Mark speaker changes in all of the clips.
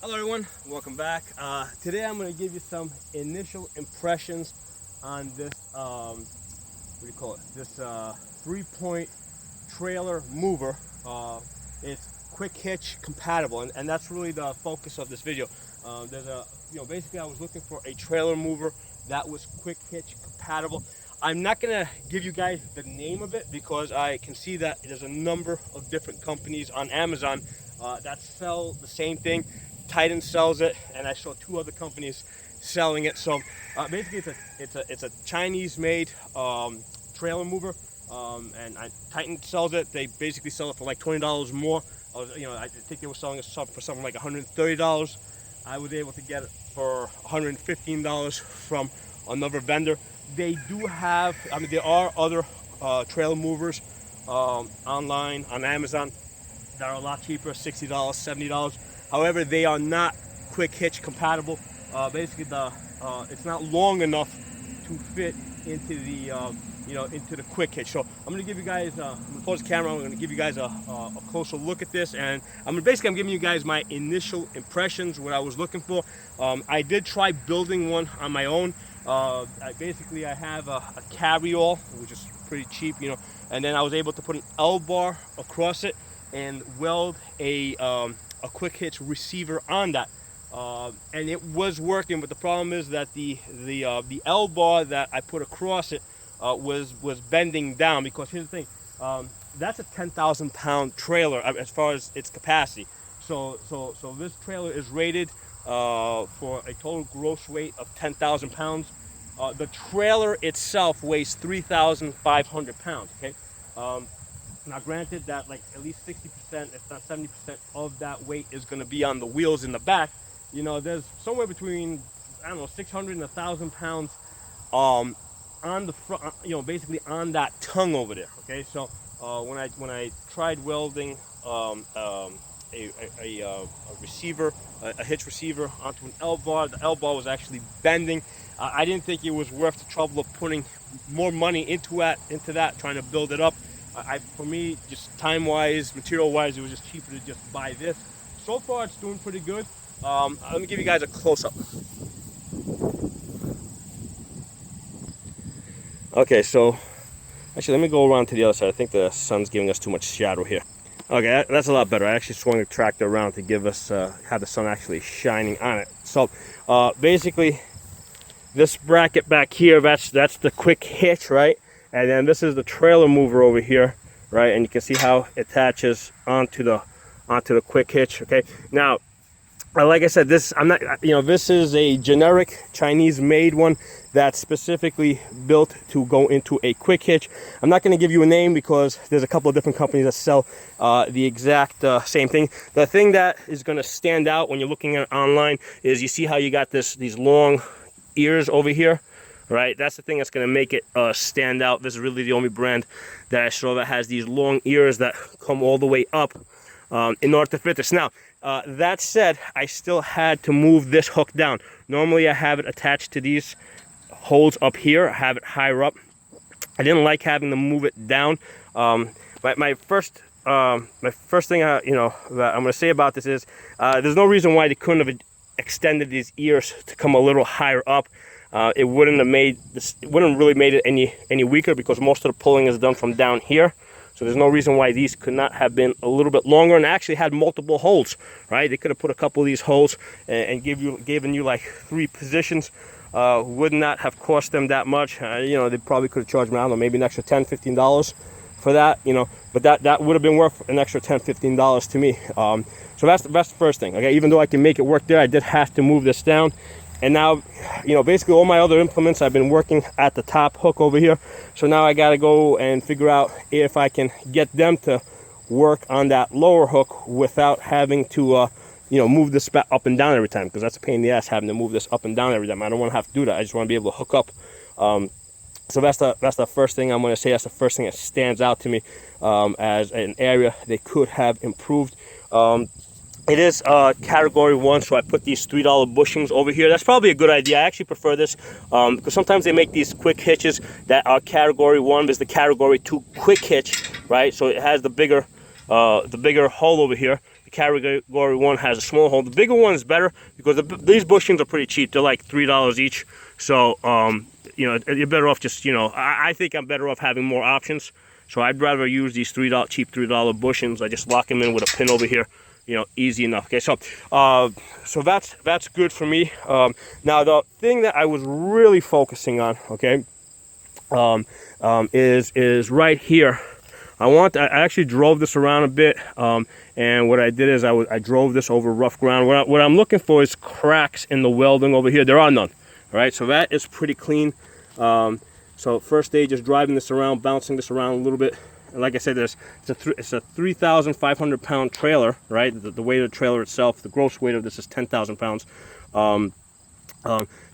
Speaker 1: Hello everyone, welcome back. Today I'm going to give you some initial impressions on this, what do you call it, this 3-point trailer mover. It's quick hitch compatible, and that's really the focus of this video. Basically I was looking for a trailer mover that was quick hitch compatible. I'm not going to give you guys the name of it because I can see that there's a number of different companies on Amazon that sell the same thing. Titan sells it, and I saw 2 other companies selling it. So basically, it's a Chinese-made trailer mover, and Titan sells it. They basically sell it for like $20 more. I think they were selling it for something like $130. I was able to get it for $115 from another vendor. They do have, there are other trailer movers online on Amazon that are a lot cheaper, $60, $70. However, they are not quick hitch compatible. Basically, it's not long enough to fit into the quick hitch. So I'm gonna give you guys, I'm gonna pause the camera. I'm gonna give you guys a closer look at this, and I'm giving you guys my initial impressions, what I was looking for. I did try building one on my own. I have a carry-all, which is pretty cheap, and then I was able to put an L-bar across it and weld a quick hitch receiver on that, and it was working. But the problem is that the L bar that I put across it was bending down, because here's the thing, that's a 10,000 pound trailer as far as its capacity. So this trailer is rated for a total gross weight of 10,000 pounds. The trailer itself weighs 3,500 pounds. Okay. Now granted that like at least 60%, if not 70% of that weight is going to be on the wheels in the back. There's somewhere between, I don't know, 600 and 1,000 pounds on the front, basically on that tongue over there. Okay, so when I tried welding a receiver, a hitch receiver onto an L bar, the L bar was actually bending. I didn't think it was worth the trouble of putting more money into that, trying to build it up. For me, just time-wise, material-wise, it was just cheaper to just buy this. So far, it's doing pretty good. Let me give you guys a close-up. Okay, so actually, let me go around to the other side. I think the sun's giving us too much shadow here. Okay, that's a lot better. I actually swung the tractor around to give us have the sun actually shining on it. So basically, this bracket back here, that's the quick hitch, right? And then this is the trailer mover over here, right? And you can see how it attaches onto the quick hitch. Okay. Now, like I said, this is a generic Chinese-made one that's specifically built to go into a quick hitch. I'm not going to give you a name because there's a couple of different companies that sell the exact same thing. The thing that is going to stand out when you're looking at it online is you see how you got these long ears over here. Right, that's the thing that's going to make it stand out. This is really the only brand that I saw that has these long ears that come all the way up in order to fit this. Now, that said, I still had to move this hook down. Normally, I have it attached to these holes up here. I have it higher up. I didn't like having to move it down. My first thing, that I'm going to say about this is there's no reason why they couldn't have extended these ears to come a little higher up. It wouldn't have made this. It wouldn't really made it any weaker, because most of the pulling is done from down here. So there's no reason why these could not have been a little bit longer, and actually had multiple holes. Right? They could have put a couple of these holes and given you like 3 positions. Would not have cost them that much. They probably could have charged me, I don't know, maybe an extra $10, $15 for that. But that would have been worth an extra $10, $15 to me. So that's the first thing. Okay, even though I can make it work there, I did have to move this down. And now, basically all my other implements, I've been working at the top hook over here. So now I got to go and figure out if I can get them to work on that lower hook without having to, move this up and down every time, because that's a pain in the ass having to move this up and down every time. I don't want to have to do that. I just want to be able to hook up. So that's the first thing I'm going to say. That's the first thing that stands out to me as an area they could have improved. It is category 1, so I put these $3 bushings over here. That's probably a good idea. I actually prefer this because sometimes they make these quick hitches that are category 1. There's the category 2 quick hitch, right? So it has the bigger the bigger hole over here. The category 1 has a small hole. The bigger one is better because these bushings are pretty cheap. They're like $3 each. So, you know, you're better off just, you know, I think I'm better off having more options. So I'd rather use these cheap $3 bushings. I just lock them in with a pin over here. You know, easy enough. Okay, so so that's good for me. Now the thing that I was really focusing on, okay, is right here. I actually drove this around a bit, and what I did is I drove this over rough ground. What I'm looking for is cracks in the welding over here. There are none. All right, so that is pretty clean. So first stage is driving this around, bouncing this around a little bit. And like I said, it's a 3,500 pound trailer, right? The weight of the trailer itself, the gross weight of this is 10,000 pounds.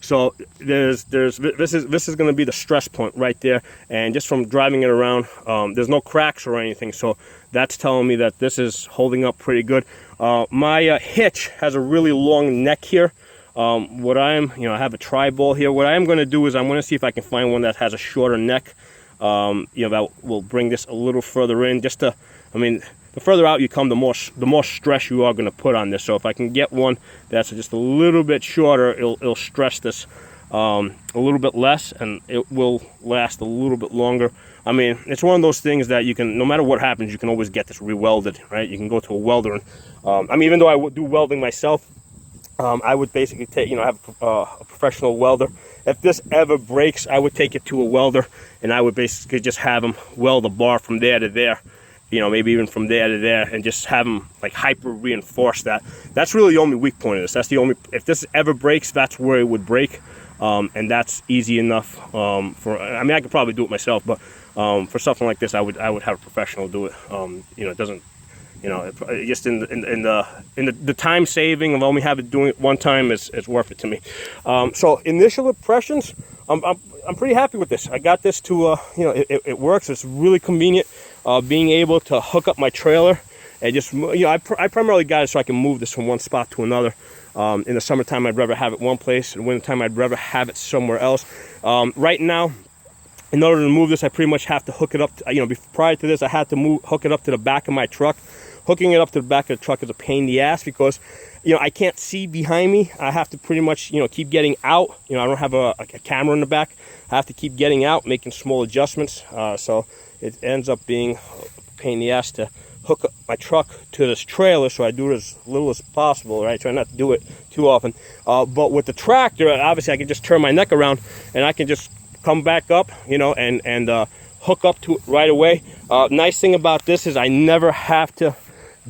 Speaker 1: So this is going to be the stress point right there, and just from driving it around, there's no cracks or anything, so that's telling me that this is holding up pretty good. My hitch has a really long neck here. I have a tri-ball here. What I am going to do is I'm going to see if I can find one that has a shorter neck. That will bring this a little further in. Just to, I mean, the further out you come, the more stress you are going to put on this. So if I can get one that's just a little bit shorter, it'll stress this a little bit less, and it will last a little bit longer. I mean, it's one of those things that you can, no matter what happens, you can always get this re-welded, right? You can go to a welder, and I mean, even though I would do welding myself, I would basically take, have a professional welder. If this ever breaks, I would take it to a welder, and I would basically just have them weld the bar from there to there, maybe even from there to there, and just have them like hyper reinforce that. That's really the only weak point of this. That's the only, if this ever breaks, that's where it would break, and that's easy enough I mean, I could probably do it myself, but for something like this, I would have a professional do it. It doesn't. Just in the time saving of only having doing it one time is worth it to me. So initial impressions, I'm pretty happy with this. I got this to it works. It's really convenient being able to hook up my trailer and just I primarily got it so I can move this from one spot to another. In the summertime, I'd rather have it one place. In the wintertime, I'd rather have it somewhere else. Right now, in order to move this, I pretty much have to hook it up. Prior to this, I had to hook it up to the back of my truck. Hooking it up to the back of the truck is a pain in the ass because, I can't see behind me. I have to pretty much, keep getting out. I don't have a camera in the back. I have to keep getting out, making small adjustments. So it ends up being a pain in the ass to hook up my truck to this trailer. So I do it as little as possible, right? Try not to do it too often. But with the tractor, obviously I can just turn my neck around and I can just come back up, and hook up to it right away. Nice thing about this is I never have to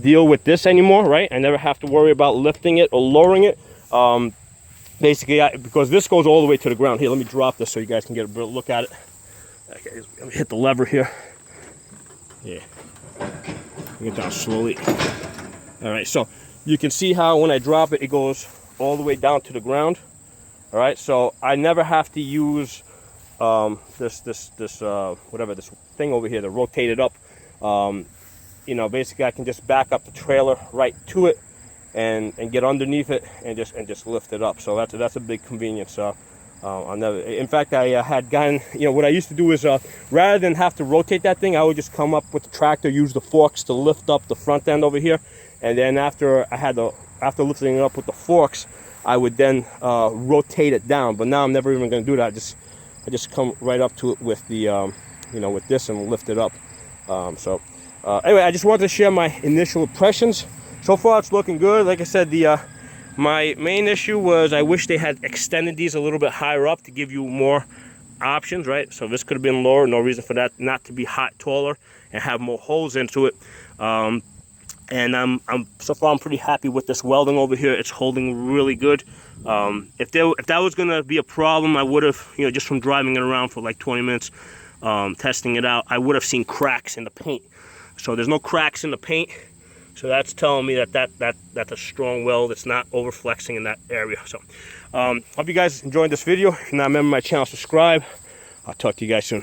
Speaker 1: deal with this anymore, right? I never have to worry about lifting it or lowering it. Basically, because this goes all the way to the ground. Here, let me drop this so you guys can get a better look at it. Okay, let me hit the lever here. Yeah, get down slowly. All right, so you can see how when I drop it, it goes all the way down to the ground. All right, so I never have to use this thing over here to rotate it up. Basically I can just back up the trailer right to it and get underneath it and just lift it up. So that's a big convenience. In fact, I had gotten, what I used to do is rather than have to rotate that thing, I would just come up with the tractor, use the forks to lift up the front end over here, and then after lifting it up with the forks, I would then rotate it down. But now I'm never even going to do that. I just come right up to it with the with this and lift it up. Anyway, I just wanted to share my initial impressions. So far, it's looking good. Like I said, my main issue was I wish they had extended these a little bit higher up to give you more options, right? So this could have been lower. No reason for that not to be taller and have more holes into it. And so far I'm pretty happy with this welding over here. It's holding really good. If that was going to be a problem, I would have, just from driving it around for like 20 minutes, testing it out, I would have seen cracks in the paint. So there's no cracks in the paint. So that's telling me that's a strong weld. It's not over flexing in that area. So hope you guys enjoyed this video. If you're not a member of my channel, subscribe. I'll talk to you guys soon.